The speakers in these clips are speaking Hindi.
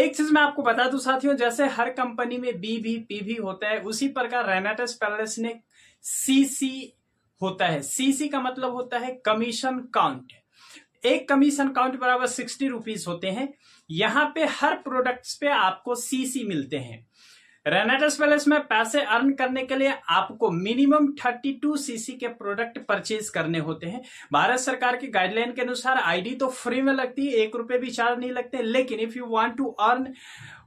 एक चीज मैं आपको बता दूं साथियों, जैसे हर कंपनी में बीवी पीवी होता है, उसी प्रकार रेनेटिस पैलेस ने सीसी होता है। सीसी का मतलब होता है कमीशन काउंट। एक कमीशन काउंट बराबर 60 रुपीज होते हैं। यहां पे हर प्रोडक्ट्स पे आपको सीसी मिलते हैं। रेनेटिस पैलेस में पैसे अर्न करने के लिए आपको मिनिमम 32 सीसी के प्रोडक्ट परचेज करने होते हैं। भारत सरकार की गाइडलाइन के अनुसार आईडी तो फ्री में लगती है, 1 रुपए भी चार्ज नहीं लगते, लेकिन if you want to earn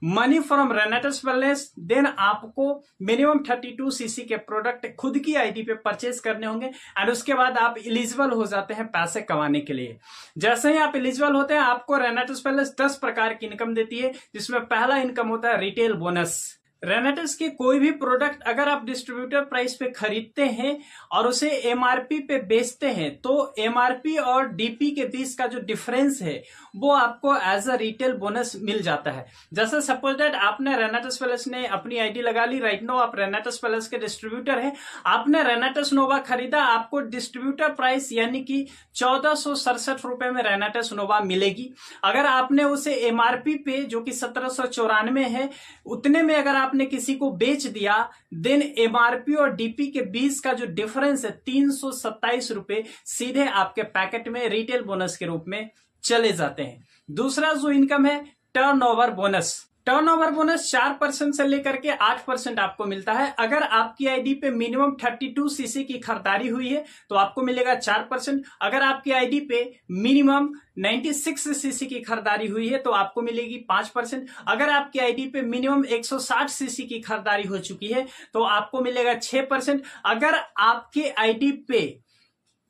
money from रेनेटिस पैलेस देन आपको मिनिमम 32 सीसी के प्रोडक्ट खुद की आईडी पे परचेज करने होंगे एंड उसके बाद आप एलिजिबल हो जाते हैं पैसे कमाने के लिए। जैसे ही आप एलिजिबल होते हैं, आपको रेनेटिस पैलेस 10 प्रकार की इनकम देती है, जिसमें पहला इनकम होता है रिटेल बोनस। रेनेटिस के कोई भी प्रोडक्ट अगर आप डिस्ट्रीब्यूटर प्राइस पे खरीदते हैं और उसे एमआरपी पे बेचते हैं, तो एमआरपी और डीपी के बीच का जो डिफरेंस है वो आपको एज अ रिटेल बोनस मिल जाता है। जैसे सपोज दैट आपने रेनेटिस पैलेस ने अपनी आईडी लगा ली, राइट नाउ आप रेनेटिस पैलेस के डिस्ट्रीब्यूटर हैं, आपने रेनेटिस नोवा खरीदा, आपको डिस्ट्रीब्यूटर प्राइस यानी कि 1467 रुपए में रेनेटिस नोवा मिलेगी। अगर आपने उसे एमआरपी पे जो कि 1794 है उतने में अगर आपने किसी को बेच दिया, देन एमआरपी और डीपी के बीच का जो डिफरेंस है 327 रुपए सीधे आपके पैकेट में रिटेल बोनस के रूप में चले जाते हैं। दूसरा जो इनकम है टर्नओवर बोनस। टर्नओवर बोनस 4% से लेकर के 8% आपको मिलता है। अगर आपकी आईडी पे मिनिमम 32 सीसी की खरीदारी हुई है तो आपको मिलेगा 4%। अगर आपकी आईडी पे मिनिमम 96 सीसी की खरीदारी हुई है तो आपको मिलेगी 5%। अगर आपकी आईडी पे मिनिमम 160 सीसी की खरीदारी हो चुकी है तो आपको मिलेगा 6%। अगर आपके आईडी पे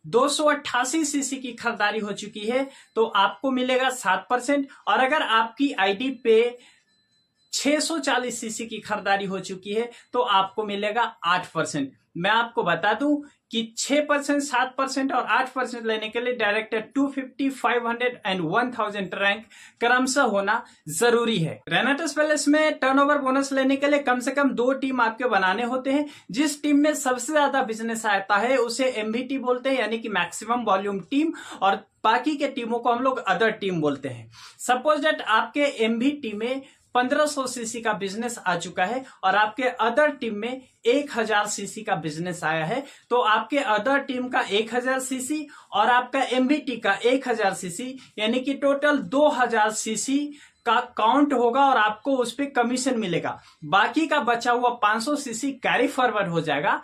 288 सीसी की खरीदारी हो चुकी है तो आपको मिलेगा 7%। और अगर आपकी आईडी पे 640 सीसी की खरीदारी हो चुकी है तो आपको मिलेगा 8%। मैं आपको बता दूं कि 6%, 7% और 8% लेने के लिए डायरेक्टर 250, 500 एंड 1000 रैंक क्रमशः होना जरूरी है। रेनेटिस पैलेस में टर्नओवर बोनस लेने के लिए कम से कम 2 टीम आपके बनाने होते हैं। जिस टीम में सबसे ज्यादा बिजनेस आता है उसे एमवीटी बोलते हैं, यानी कि मैक्सिमम वॉल्यूम टीम, और बाकी के टीमों को हम लोग अदर टीम बोलते हैं। सपोज दैट आपके एमवीटी में 1500 सीसी का बिजनेस आ चुका है और आपके अदर टीम में 1000 सीसी का बिजनेस आया है, तो आपके अदर टीम का 1000 सीसी और आपका एमवीटी का 1000 सीसी यानी कि टोटल 2000 सीसी का काउंट होगा और आपको उस पर कमीशन मिलेगा। बाकी का बचा हुआ 500 सीसी कैरी फॉरवर्ड हो जाएगा।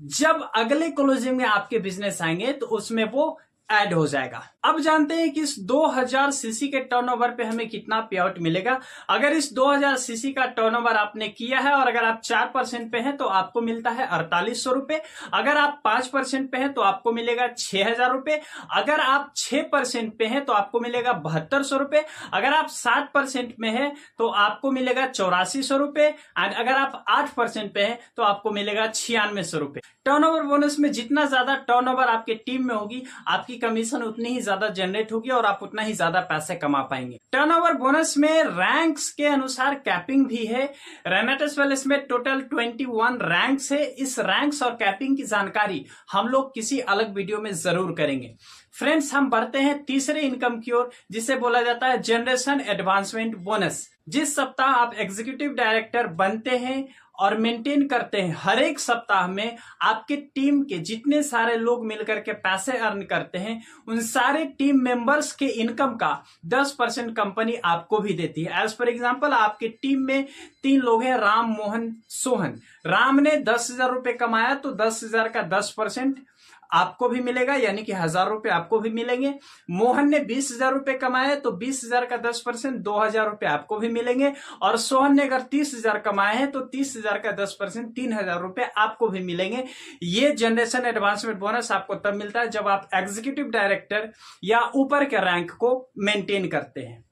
जब अगले क्लोजिंग में आपके बिजनेस आएंगे तो उसमें वो ऐड हो जाएगा। अब जानते हैं कि इस 2000 सीसी के टर्नओवर पे हमें कितना पे आउट मिलेगा। अगर इस 2000 सीसी का टर्नओवर आपने किया है और अगर आप 4% पे हैं तो आपको मिलता है 4800 रुपए। अगर आप 5% पे हैं तो आपको मिलेगा 6000 रुपए। अगर आप 6% पे हैं तो आपको मिलेगा 7200 रुपए। अगर आप 7% में है तो आपको मिलेगा 8400 रुपए एंड अगर आप 8% पे हैं तो आपको मिलेगा 9600 रुपए। टर्नओवर बोनस में जितना ज्यादा टर्नओवर आपके टीम में होगी, आपकी कमीशन उतनी ही ज्यादा जनरेट होगी और आप उतना ही ज्यादा पैसे कमा पाएंगे। टर्नओवर बोनस में रैंक्स के अनुसार कैपिंग भी है। रेनेटिस पैलेस में टोटल 21 रैंक्स है। इस रैंक्स और कैपिंग की जानकारी हम लोग किसी अलग वीडियो में जरूर करेंगे। फ्रेंड्स, हम बढ़ते हैं तीसरे इनकम की ओर, जिसे बोला जाता है जनरेशन एडवांसमेंट बोनस। जिस सप्ताह आप एग्जीक्यूटिव डायरेक्टर बनते हैं और मेंटेन करते हैं, हर एक सप्ताह में आपके टीम के जितने सारे लोग मिलकर के पैसे अर्न करते हैं, उन सारे टीम मेंबर्स के इनकम का 10% कंपनी आपको भी देती है। एज पर एग्जांपल, आपके टीम में 3 लोग हैं, राम, मोहन, सोहन। राम ने 10,000 रुपए कमाया तो 10,000 का 10% आपको भी मिलेगा, यानी कि 1000 रुपए आपको भी मिलेंगे। मोहन ने 20,000 रुपए कमाए तो 20,000 का 10% 2,000 रुपए आपको भी मिलेंगे। और सोहन ने अगर 30,000 कमाए हैं तो 30,000 का 10% 3,000 रुपए आपको भी मिलेंगे। ये जनरेशन एडवांसमेंट बोनस आपको तब मिलता है जब आप एग्जीक्यूटिव डायरेक्टर या ऊपर के रैंक को मेंटेन करते हैं।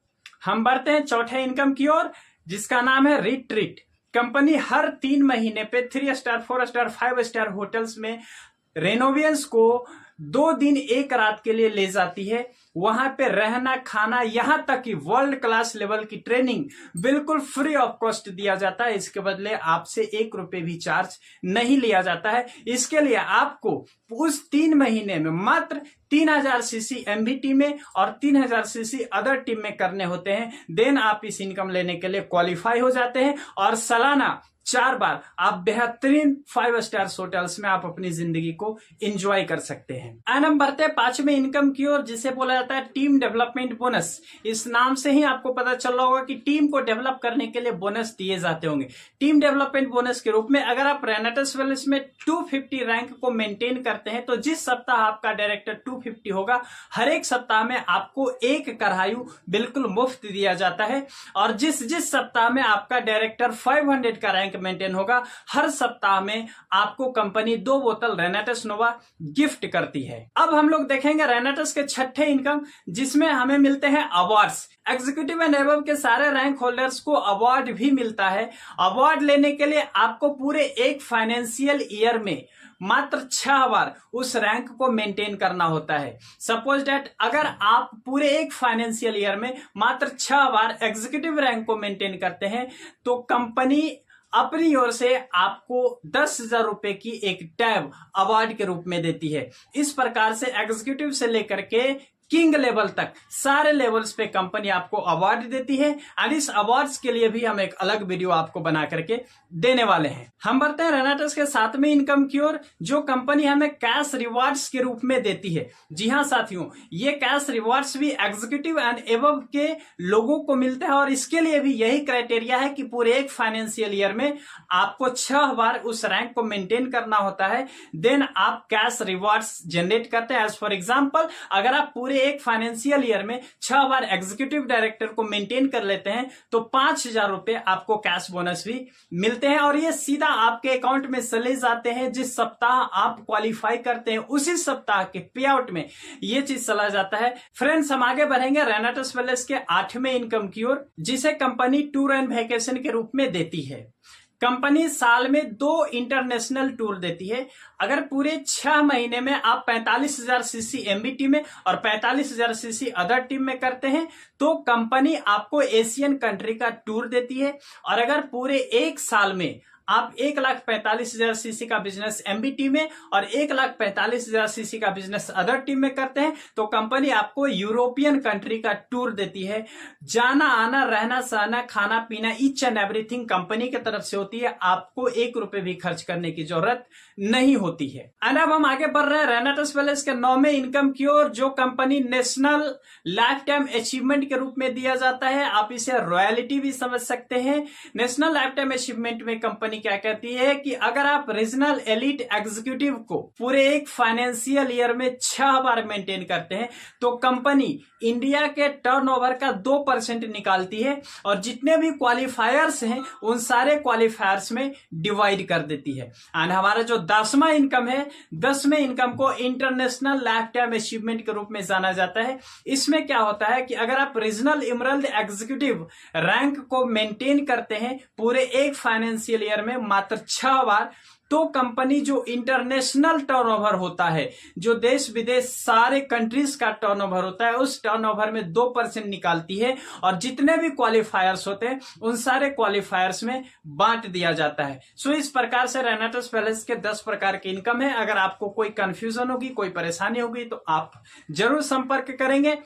हम बढ़ते हैं चौथे इनकम की ओर, जिसका नाम है रिट्रीट। कंपनी हर 3 महीने पे 3 स्टार, 4 स्टार, 5 स्टार होटल्स में रेनोवियंस को 2 दिन 1 रात के लिए ले जाती है। वहां पे रहना खाना यहां तक कि वर्ल्ड क्लास लेवल की ट्रेनिंग बिल्कुल फ्री ऑफ कॉस्ट दिया जाता है। इसके बदले आपसे 1 रुपए भी चार्ज नहीं लिया जाता है। इसके लिए आपको उस 3 महीने में मात्र 3000 सीसी एमबीटी में और 3000 सीसी अदर टीम में करने होते हैं। देन आप इस इनकम लेने के लिए क्वालिफाई हो जाते हैं और सालाना 4 बार आप बेहतरीन 5 स्टार्स होटल्स में आप अपनी जिंदगी को एंजॉय कर सकते हैं। एंड हम बढ़ते हैं 5वें इनकम की ओर, जिसे बोला जाता है टीम डेवलपमेंट बोनस। इस नाम से ही आपको पता चल रहा होगा कि टीम को डेवलप करने के लिए बोनस दिए जाते होंगे। टीम डेवलपमेंट बोनस के रूप में अगर आप रेनेटस वेल्स में 250 रैंक को मेंटेन करते हैं तो जिस सप्ताह आपका डायरेक्टर 250 होगा, हर एक सप्ताह में आपको 1 करायु बिल्कुल मुफ्त दिया जाता है। और जिस सप्ताह में आपका डायरेक्टर 500 का रैंक मेंटेन होगा, हर सप्ताह में आपको कंपनी 2 बोतल रेनेटस नोवा गिफ्ट करती है। अब हम लोग देखेंगे रेनेटस के 6ठे इनकम, जिसमें हमें मिलते हैं अवार्ड्स। एग्जीक्यूटिव एंड एबव के सारे रैंक होल्डर्स को अवार्ड भी मिलता है। अवार्ड लेने के लिए आपको पूरे एक फाइनेंशियल ईयर में मात्र 6 बार उस रैंक को मेंटेन करना होता है। सपोज दैट अगर आप पूरे एक फाइनेंशियल ईयर में मात्र 6 बार एग्जीक्यूटिव रैंक को मेंटेन करते हैं तो कंपनी अपनी ओर से आपको 10,000 रुपए की एक टैब अवार्ड के रूप में देती है। इस प्रकार से एग्जीक्यूटिव से लेकर के किंग लेवल तक सारे लेवल्स पे कंपनी आपको अवार्ड देती है। और इस अवार्ड्स के लिए भी हम एक अलग वीडियो आपको बना करके देने वाले हैं। हम बढ़ते हैं रेनेटस के 7वें इनकम की ओर, जो कंपनी हमें कैश रिवार्ड्स के रूप में देती है। जी हाँ साथियों, ये कैश रिवार्ड्स भी एग्जीक्यूटिव एंड एबव के लोगों को मिलते हैं और इसके लिए भी यही क्राइटेरिया है कि पूरे एक फाइनेंशियल ईयर में आपको 6 बार उस रैंक को मेंटेन करना होता है। देन आप कैश रिवार्ड्स जनरेट करते हैं। एज फॉर एग्जाम्पल, अगर आप पूरे एक फाइनेंशियल ईयर में 6 बार एग्जीक्यूटिव डायरेक्टर को मेंटेन कर लेते हैं तो 5,000 रुपए आपको कैश बोनस भी मिलते हैं और ये सीधा आपके अकाउंट में चले जाते हैं। जिस सप्ताह आप क्वालिफाई करते हैं उसी सप्ताह के पे आउट में ये चीज चला जाता है। फ्रेंड्स, हम आगे बढ़ेंगे रेनेटस वेल्स के 8वें इनकम की ओर, जिसे कंपनी टूर एंड वैकेशन के रूप में देती है। कंपनी साल में 2 इंटरनेशनल टूर देती है। अगर पूरे 6 महीने में आप 45,000 सीसी एमबीटी में और 45,000 सीसी अदर टीम में करते हैं तो कंपनी आपको एशियन कंट्री का टूर देती है। और अगर पूरे 1 साल में आप 1,45,000 सीसी का बिजनेस एमबीटी में और 1,45,000 सीसी का बिजनेस अदर टीम में करते हैं तो कंपनी आपको यूरोपियन कंट्री का टूर देती है। जाना आना रहना सहना खाना पीना ईच एंड एवरीथिंग कंपनी की तरफ से होती है। आपको 1 रुपए भी खर्च करने की जरूरत नहीं होती है। एंड अब हम आगे बढ़ रहे हैं रेनेटस वेल्स के 9वें इनकम की ओर, जो company national life time achievement के रूप में दिया जाता है। आप इसे रॉयल्टी भी समझ सकते हैं। नेशनल लाइफ टाइम अचीवमेंट में कंपनी क्या कहती है कि अगर आप रीजनल एलिट एग्जीक्यूटिव को पूरे एक फाइनेंशियल ईयर में 6 बार मेंटेन करते हैं तो कंपनी इंडिया के टर्नओवर का 2% निकालती है और जितने भी क्वालिफायर्स हैं उन सारे क्वालिफायर्स में डिवाइड कर देती है। एंड हमारा जो 10वां इनकम है, 10वें इनकम को इंटरनेशनल लाइफ टाइम अचीवमेंट के रूप में जाना जाता है। इसमें क्या होता है कि अगर आप रीजनल इमरल्ड एग्जीक्यूटिव रैंक को मेंटेन करते हैं पूरे एक फाइनेंशियल ईयर में मात्र 6 बार तो कंपनी जो इंटरनेशनल टर्नओवर होता है, जो देश विदेश सारे कंट्रीज का टर्नओवर होता है, उस टर्नओवर में 2% निकालती है और जितने भी क्वालिफायर्स होते हैं उन सारे क्वालिफायर्स में बांट दिया जाता है। सो इस प्रकार से रेनेटस वेल्स के 10 प्रकार की इनकम है। अगर आपको कोई कंफ्यूजन होगी, कोई परेशानी होगी तो आप जरूर संपर्क करेंगे।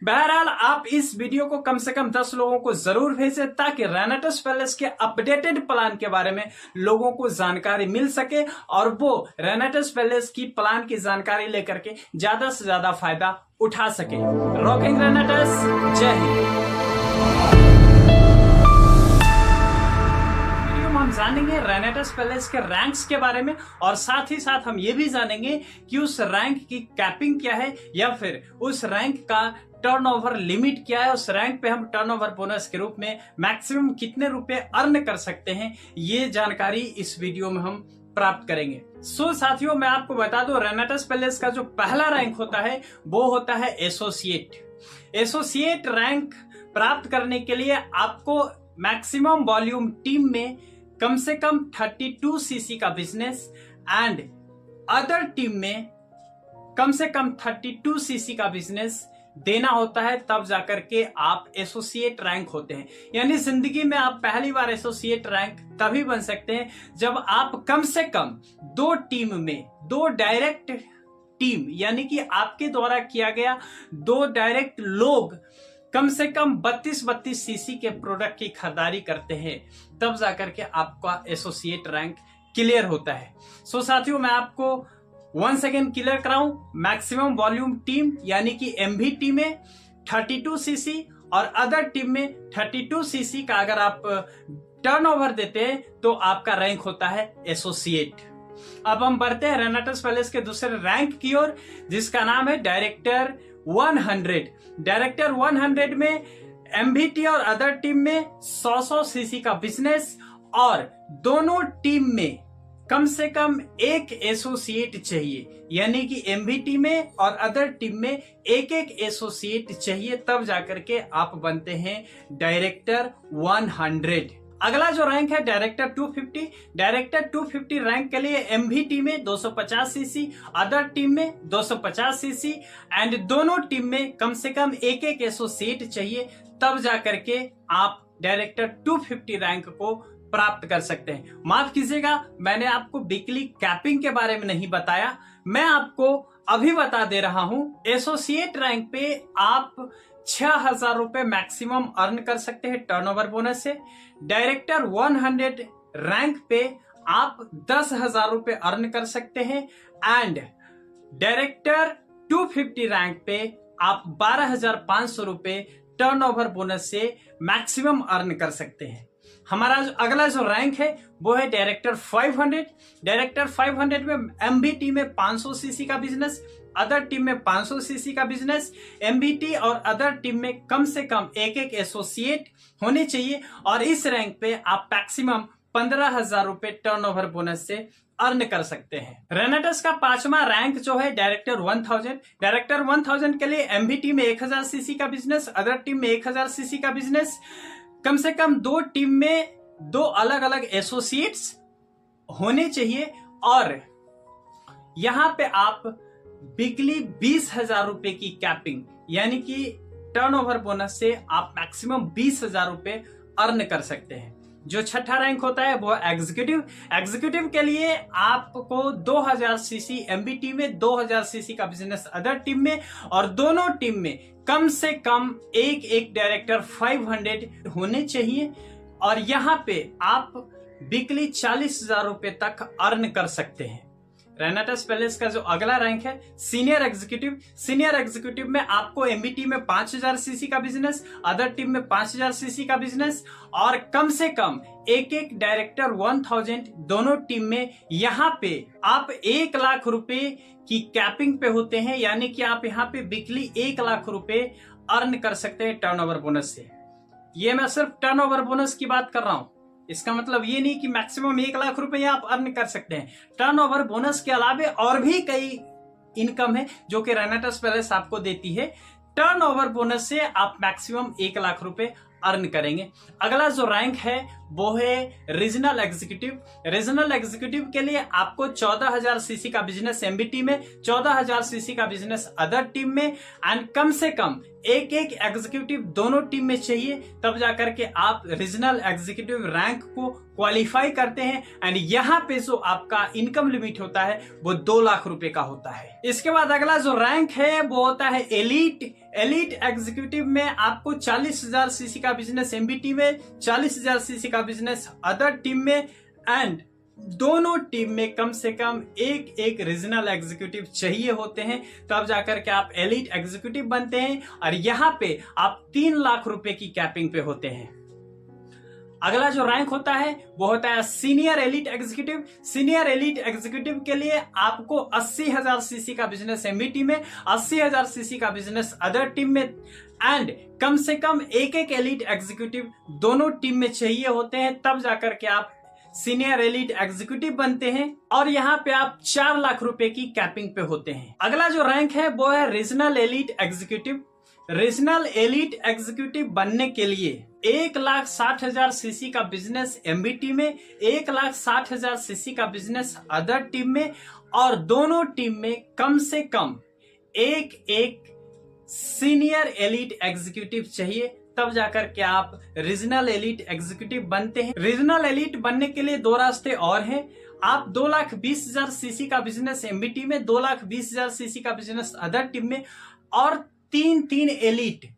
बहरहाल आप इस वीडियो को कम से कम 10 लोगों को जरूर भेजें ताकि रेनेटस वेल्स के अपडेटेड प्लान के बारे में लोगों को जानकारी मिल सके और वो रेनेटस वेल्स की प्लान की जानकारी लेकर के ज्यादा से ज्यादा फायदा उठा सके। रॉकिंग रेनेटस, जय हिंद। हम जानेंगे रेनेटस वेल्स के रैंक्स के बारे में और साथ ही साथ हम ये भी जानेंगे कि उस रैंक की कैपिंग क्या है या फिर उस रैंक का टर्नओवर लिमिट क्या है। उस रैंक पे हम टर्नओवर बोनस के रूप में मैक्सिमम कितने रुपए अर्न कर सकते हैं, ये जानकारी इस वीडियो में हम प्राप्त करेंगे। सो साथियों, मैं आपको बता दूं रेनेटस वेल्स का जो पहला रैंक होता है वो होता है एसोसिएट। एसोसिएट रैंक प्राप्त करने के लिए आपको मैक्सिमम वॉल्यूम टीम में कम से कम 32 सीसी का बिजनेस एंड अदर टीम में कम से कम 32 सीसी का बिजनेस देना होता है, तब जाकर के आप एसोसिएट रैंक होते हैं। यानी जिंदगी में आप पहली बार एसोसिएट रैंक तभी बन सकते हैं जब आप कम से कम 2 टीम में, 2 डायरेक्ट टीम यानी कि आपके द्वारा किया गया 2 डायरेक्ट लोग कम से कम 32 सीसी के प्रोडक्ट की खरीदारी करते हैं, तब जाकर के आपका एसोसिएट रैंक क्लियर होता है। सो साथियों, मैं आपको वंस अगेन क्लियर कराऊं, मैक्सिमम वॉल्यूम टीम यानी कि एमवीटी में 32 सीसी और अदर टीम में 32 सीसी का अगर आप टर्नओवर देते हैं तो आपका रैंक होता है एसोसिएट। अब हम बढ़ते हैं रेनाटस पैलेस के दूसरे रैंक की ओर, जिसका नाम है डायरेक्टर 100। डायरेक्टर 100 में एमवीटी और अदर टीम में 100 सीसी का बिजनेस और दोनों टीम में कम से कम एक एसोसिएट चाहिए, यानी कि एमवीटी में और अदर टीम में एक एसोसिएट चाहिए, तब जाकर के आप बनते हैं डायरेक्टर 100। अगला जो रैंक है डायरेक्टर 250। डायरेक्टर 250 रैंक के लिए एमवीटी में 250 सीसी, अदर टीम में 250 सीसी एंड दोनों टीम में कम से कम एक एसोसिएट चाहिए, तब जाकर के आप डायरेक्टर 250 रैंक को प्राप्त कर सकते हैं। माफ कीजिएगा, मैंने आपको वीकली कैपिंग के बारे में नहीं बताया, मैं आपको अभी बता दे रहा हूं। एसोसिएट रैंक पे आप 6000 रुपए मैक्सिमम अर्न कर सकते हैं टर्नओवर बोनस से। डायरेक्टर 100 रैंक पे आप 10,000 रुपए अर्न कर सकते हैं एंड डायरेक्टर 250 रैंक पे आप 12,500 रुपए टर्नओवर बोनस से मैक्सिमम अर्न कर सकते हैं। हमारा अगला जो रैंक है वो है डायरेक्टर 500। डायरेक्टर 500 में एमवीटी में 500 सीसी का बिजनेस, अदर टीम में 500 सीसी का बिजनेस। एमवीटी और अदर टीम में कम से कम एक एसोसिएट होने चाहिए और इस रैंक पे आप मैक्सिमम 15,000 रुपए टर्नओवर बोनस से अर्न कर सकते हैं। रेनाटस का 5वां रैंक जो है डायरेक्टर 1000। डायरेक्टर 1000 के लिए एमवीटी में 1000 सीसी का बिजनेस, अदर टीम में 1000 सीसी का बिजनेस, कम से कम 2 टीम में 2 अलग अलग एसोसिएट्स होने चाहिए और यहां पे आप वीकली 20,000 रुपए की कैपिंग यानी कि टर्नओवर बोनस से आप मैक्सिमम 20,000 रुपए अर्न कर सकते हैं। जो छठा रैंक होता है वो एग्जीक्यूटिव। एग्जीक्यूटिव के लिए आपको 2000 सीसी एमवीटी में, 2000 सीसी का बिजनेस अदर टीम में और दोनों टीम में कम से कम एक डायरेक्टर 500 होने चाहिए और यहाँ पे आप वीकली 40,000 रुपए तक अर्न कर सकते हैं। रेनाटस पैलेस का जो अगला रैंक है सीनियर एग्जीक्यूटिव। सीनियर एग्जीक्यूटिव में आपको एमवीटी में 5000 सीसी का बिजनेस, अदर टीम में 5000 सीसी का बिजनेस और कम से कम एक डायरेक्टर 1000 दोनों टीम में। यहाँ पे आप 1 लाख रुपए की कैपिंग पे होते हैं, यानी कि आप यहाँ पे वीकली 1 लाख रुपए अर्न कर सकते हैं टर्नओवर बोनस से। ये मैं सिर्फ टर्नओवर बोनस की बात कर रहा हूं, इसका मतलब ये नहीं कि मैक्सिमम 1 लाख रुपए आप अर्न कर सकते हैं। टर्नओवर बोनस के अलावा और भी कई इनकम है जो कि रेनाटस पैलेस आपको देती है। टर्नओवर बोनस से आप मैक्सिमम 1 लाख रुपए अर्न करेंगे। अगला जो रैंक है वो है रीजनल एग्जीक्यूटिव। रीजनल एग्जीक्यूटिव के लिए आपको 14,000 सीसी का बिजनेस एमबीटी में, 14,000 सीसी का बिजनेस अदर टीम में एंड कम से कम एक एग्जीक्यूटिव दोनों टीम में चाहिए, तब जाकर के आप रीजनल एग्जीक्यूटिव रैंक को क्वालिफाई करते हैं एंड यहाँ पे जो आपका इनकम लिमिट होता है वो 2 लाख रुपए का होता है। इसके बाद अगला जो रैंक है वो होता है एलीट। एलीट एग्जीक्यूटिव में आपको 40,000 सीसी का बिजनेस एमबीटी में, 40,000 सीसी का बिजनेस अदर टीम में एंड दोनों टीम में कम से कम एक रीजनल एग्जीक्यूटिव चाहिए होते हैं, तब जाकर के आप एलीट एग्जीक्यूटिव बनते हैं और यहाँ पे आप 3 लाख रुपए की कैपिंग पे होते हैं। अगला जो रैंक होता है वो होता है senior elite executive. Senior elite executive के लिए आपको 80,000 सीसी का बिजनेस एमबीटी में, 80,000 सीसी का बिजनेस अदर टीम में एंड कम से कम एक एलीट एग्जीक्यूटिव दोनों टीम में चाहिए होते हैं, तब जाकर के आप सीनियर एलीट एग्जीक्यूटिव बनते हैं और यहाँ पे आप 4 लाख रुपए की कैपिंग पे होते हैं। अगला जो रैंक है वो है regional elite executive. Regional elite executive बनने के लिए 1,60,000 सीसी का बिजनेस एमबीटी में, 1,60,000 सीसी का बिजनेस अदर टीम में और दोनों टीम में कम से कम एक सीनियर एलीट एग्जीक्यूटिव चाहिए, तब जाकर के आप रीजनल एलीट एग्जीक्यूटिव बनते हैं। रीजनल एलीट बनने के लिए दो रास्ते और हैं। आप 2,20,000 सीसी का बिजनेस एमबीटी में, 2,20,000 सीसी का बिजनेस अदर टीम में और 3 एलीट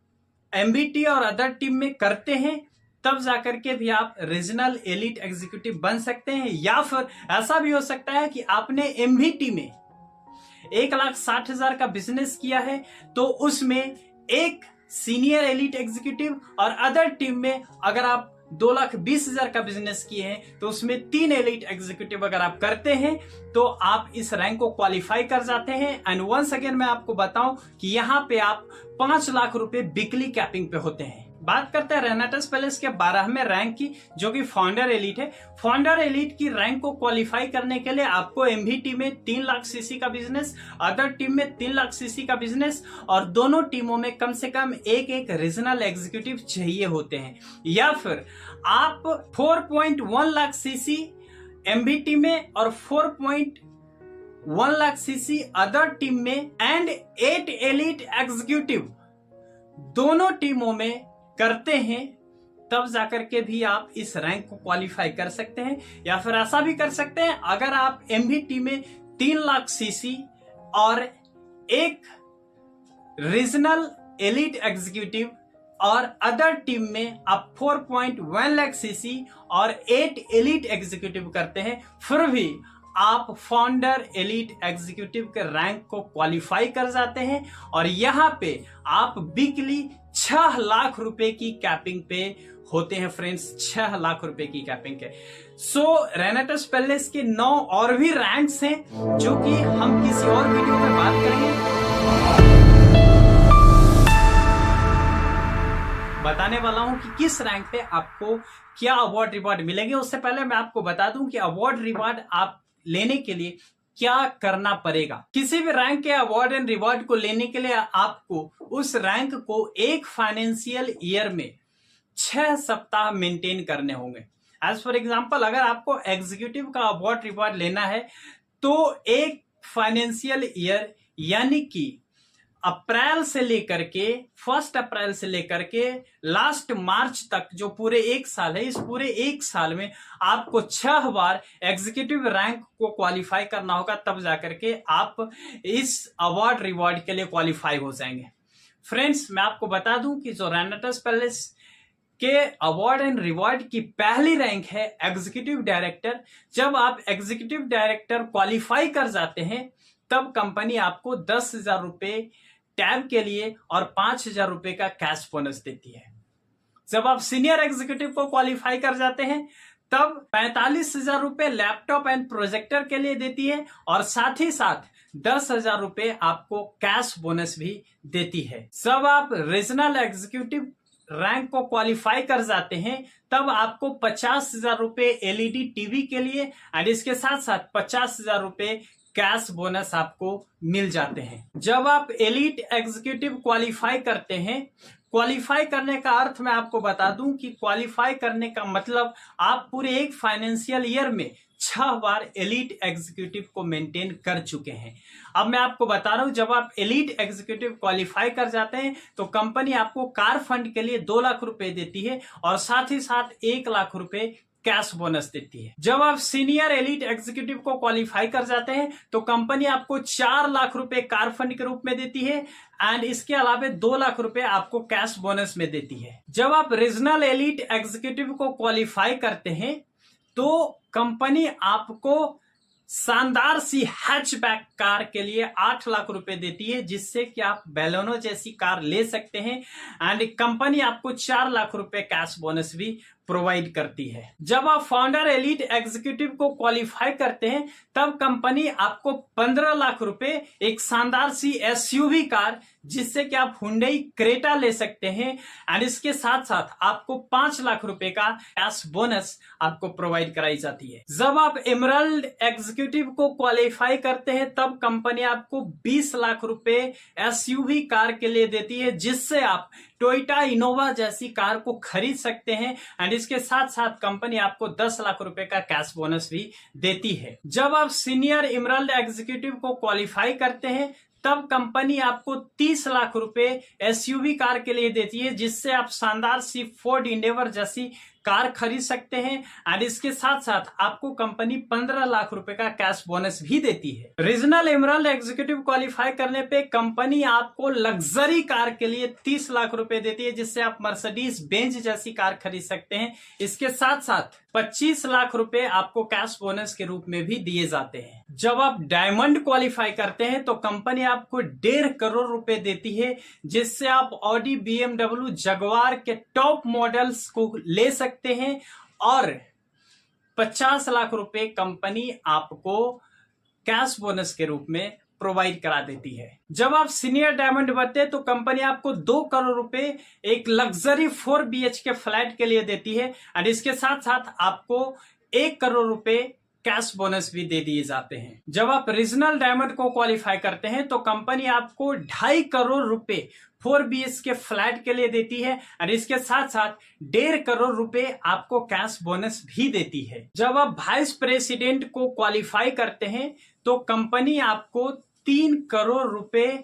एमबीटी और अदर टीम में करते हैं, तब जाकर के भी आप रीजनल एलीट एग्जीक्यूटिव बन सकते हैं। या फिर ऐसा भी हो सकता है कि आपने एमबीटी में 1,60,000 का बिजनेस किया है, तो उसमें एक सीनियर एलीट एग्जीक्यूटिव और अदर टीम में अगर आप 2,20,000 का बिजनेस किए हैं तो उसमें 3 एलीट एग्जीक्यूटिव अगर आप करते हैं तो आप इस रैंक को क्वालिफाई कर जाते हैं। एंड वंस अगेन मैं आपको बताऊं कि यहां पे आप 5 लाख रुपए वीकली कैपिंग पे होते हैं। बात करते हैं रेनेटस पैलेस के 12वें रैंक की, जो कि फाउंडर एलीट है। फाउंडर एलीट की रैंक को क्वालिफाई करने के लिए आपको एमवीटी में 3 लाख सीसी का बिजनेस, अदर टीम में 3 लाख सीसी का बिजनेस और दोनों टीमों में कम से कम एक रीजनल एग्जीक्यूटिव चाहिए होते हैं। या फिर आप 4.1 लाख सीसी एमवीटी में और 4.1 लाख सीसी अदर टीम में एंड 8 एलीट एग्जीक्यूटिव दोनों टीमों में करते हैं, तब जाकर के भी आप इस रैंक को क्वालिफाई कर सकते हैं। या फिर ऐसा भी कर सकते हैं, अगर आप एमवीटी में 3 लाख सीसी और एक रीजनल एलीट एग्जीक्यूटिव और अदर टीम में आप 4.1 लाख सीसी और 8 एलीट एग्जीक्यूटिव करते हैं, फिर भी आप फाउंडर एलीट एग्जीक्यूटिव के रैंक को क्वालिफाई कर जाते हैं और यहां पे आप वीकली 6 लाख रुपए की कैपिंग पे होते हैं फ्रेंड्स, 6 लाख रुपए की कैपिंग के। सो रेनेटस पैलेस के 9 और भी रैंक्स हैं जो कि हम किसी और वीडियो में बात करेंगे, बताने वाला हूं कि किस रैंक पे आपको क्या अवार्ड रिवॉर्ड मिलेंगे। उससे पहले मैं आपको बता दूं कि अवार्ड रिवॉर्ड आप लेने के लिए क्या करना पड़ेगा। किसी भी रैंक के अवार्ड एंड रिवॉर्ड को लेने के लिए आपको उस रैंक को एक फाइनेंशियल ईयर में 6 सप्ताह मेंटेन करने होंगे। एज फॉर एग्जांपल, अगर आपको एग्जीक्यूटिव का अवार्ड रिवॉर्ड लेना है तो एक फाइनेंशियल ईयर यानी कि अप्रैल से लेकर के 1 अप्रैल से लेकर के लास्ट मार्च तक जो पूरे 1 साल है, इस पूरे 1 साल में आपको 6 बार एग्जीक्यूटिव रैंक को क्वालिफाई करना होगा, तब जाकर के आप इस अवार्ड रिवॉर्ड के लिए क्वालिफाई हो जाएंगे। फ्रेंड्स, मैं आपको बता दूं कि जो रेनेटस पैलेस के अवार्ड एंड रिवॉर्ड की पहली रैंक है एग्जीक्यूटिव डायरेक्टर। जब आप एग्जीक्यूटिव डायरेक्टर क्वालिफाई कर जाते हैं तब कंपनी आपको 10,000 रुपए टैब के लिए और 5,000 रुपए का कैश बोनस देती है। जब आप सीनियर एग्जीक्यूटिव को क्वालिफाई कर जाते हैं तब 45,000 रुपए लैपटॉप एंड प्रोजेक्टर के लिए देती है और साथ ही साथ 10,000 रुपए आपको कैश बोनस भी देती है। जब आप रीजनल एग्जीक्यूटिव रैंक को क्वालिफाई कर जाते हैं तब आपको 50,000 रुपए एलईडी टीवी के लिए एंड इसके साथ साथ 50,000 रुपए कैश बोनस आपको मिल जाते हैं। जब आप एलीट एग्जीक्यूटिव क्वालिफाई करते हैं, क्वालिफाई करने का अर्थ मैं आपको बता दूं कि क्वालिफाई करने का मतलब आप पूरे एक फाइनेंशियल ईयर में 6 बार एलीट एग्जीक्यूटिव को मेंटेन कर चुके हैं। अब मैं आपको बता रहा हूं, जब आप एलीट एग्जीक्यूटिव क्वालिफाई कर जाते हैं तो कंपनी आपको कार फंड के लिए 2 लाख रुपए देती है और साथ ही साथ 1 लाख रुपए कैश बोनस देती है। जब आप सीनियर एलीट एग्जीक्यूटिव को क्वालिफाई कर जाते हैं तो कंपनी आपको 4 लाख रुपए कार फंड के रूप में देती है एंड इसके अलावा 2 लाख रुपए आपको कैश बोनस में देती है। जब आप रीजनल एलीट एग्जीक्यूटिव को क्वालिफाई करते हैं तो कंपनी आपको शानदार सी हैचबैक कार के लिए 8 लाख रुपए देती है, जिससे कि आप बेलोनो जैसी कार ले सकते हैं एंड कंपनी आपको 4 लाख रुपए कैश बोनस भी प्रोवाइड करती है। जब आप फाउंडर एलीट एग्जीक्यूटिव को क्वालिफाई करते हैं तब कंपनी आपको 15 लाख रुपए एक शानदार सी एसयूवी कार, जिससे कि आप हुंडई क्रेटा ले सकते हैं एंड इसके साथ साथ आपको 5 लाख रुपए का कैश बोनस आपको प्रोवाइड कराई जाती है। जब आप एमराल्ड एग्जीक्यूटिव को क्वालिफाई करते हैं तब कंपनी आपको 20 लाख रुपए एसयूवी कार के लिए देती है, जिससे आप टोयोटा इनोवा जैसी कार को खरीद सकते हैं एंड इसके साथ साथ कंपनी आपको 10 लाख रुपए का कैश बोनस भी देती है। जब आप सीनियर एमराल्ड एग्जीक्यूटिव को क्वालिफाई करते हैं तब कंपनी आपको 30 लाख रुपए एसयूवी कार के लिए देती है, जिससे आप शानदार सी फोर्ड इंडेवर जैसी कार खरीद सकते हैं। और इसके साथ साथ आपको कंपनी 15 लाख रुपए का कैश बोनस भी देती है। रीजनल एमराल्ड एग्जीक्यूटिव क्वालिफाई करने पे कंपनी आपको लग्जरी कार के लिए 30 लाख रुपए देती है, जिससे आप मर्सिडीज बेंज जैसी कार खरीद सकते हैं। इसके साथ साथ 25 लाख रुपए आपको कैश बोनस के रूप में भी दिए जाते हैं। जब आप डायमंड क्वालिफाई करते हैं तो कंपनी आपको 1.5 करोड़ रुपए देती है, जिससे आप ऑडी, BMW, जगुआर के टॉप मॉडल्स को ले सकते हैं और 50 लाख रुपए कंपनी आपको कैश बोनस के रूप में प्रोवाइड करा देती है। जब आप सीनियर डायमंड बनते हैं तो कंपनी आपको 2 करोड़ रुपए एक लग्जरी 4 BHK फ्लैट के लिए देती है और इसके साथ साथ आपको 1 करोड़ रुपए कैश बोनस भी दे दिए जाते हैं। जब आप रीजनल डायमंड को क्वालिफाई करते हैं तो कंपनी आपको 2.5 करोड़ रुपए 4 BHK फ्लैट के लिए देती है और इसके साथ साथ 1.5 करोड़ रुपए आपको कैश बोनस भी देती है। जब आप वाइस प्रेसिडेंट को क्वालिफाई करते हैं तो कंपनी आपको 3 करोड़ रुपए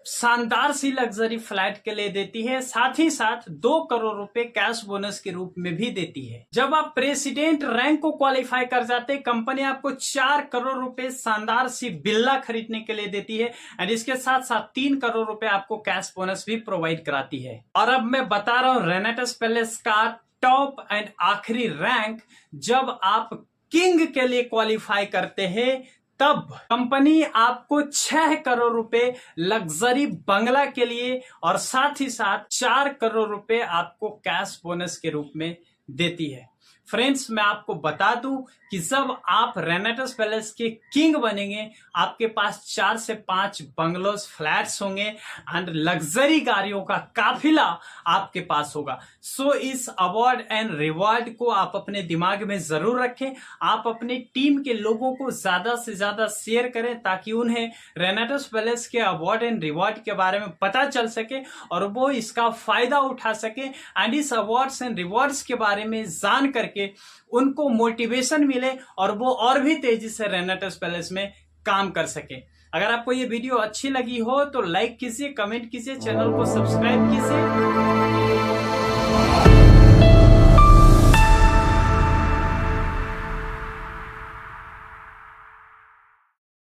शानदार सी लग्जरी फ्लैट के लिए देती है, साथ ही साथ 2 करोड़ रुपए कैश बोनस के रूप में भी देती है। जब आप प्रेसिडेंट रैंक को क्वालिफाई कर जाते हैं, कंपनी आपको 4 करोड़ रुपए शानदार सी बिल्ला खरीदने के लिए देती है और इसके साथ साथ 3 करोड़ रुपए आपको कैश बोनस भी प्रोवाइड कराती है। और अब मैं बता रहा हूं रेनेटस पैलेस का टॉप एंड आखिरी रैंक। जब आप किंग के लिए क्वालिफाई करते हैं तब कंपनी आपको 6 करोड़ रुपए लग्जरी बंगला के लिए और साथ ही साथ 4 करोड़ रुपए आपको कैश बोनस के रूप में देती है। फ्रेंड्स, मैं आपको बता दूं कि जब आप रेनेटस पैलेस के किंग बनेंगे, आपके पास 4 से 5 बंगलोज, फ्लैट्स होंगे एंड लग्जरी गाड़ियों का काफिला आपके पास होगा। सो इस अवार्ड एंड रिवॉर्ड को आप अपने दिमाग में जरूर रखें। आप अपनी टीम के लोगों को ज्यादा से ज्यादा शेयर करें ताकि उन्हें रेनेटस पैलेस के अवार्ड एंड रिवॉर्ड के बारे में पता चल सके और वो इसका फायदा उठा सके एंड इस अवार्ड्स एंड रिवॉर्ड्स के बारे में जान करके उनको मोटिवेशन मिले और वो और भी तेजी से रेनेटस पैलेस में काम कर सके। अगर आपको ये वीडियो अच्छी लगी हो तो लाइक कीजिए, कमेंट कीजिए, चैनल को सब्सक्राइब कीजिए।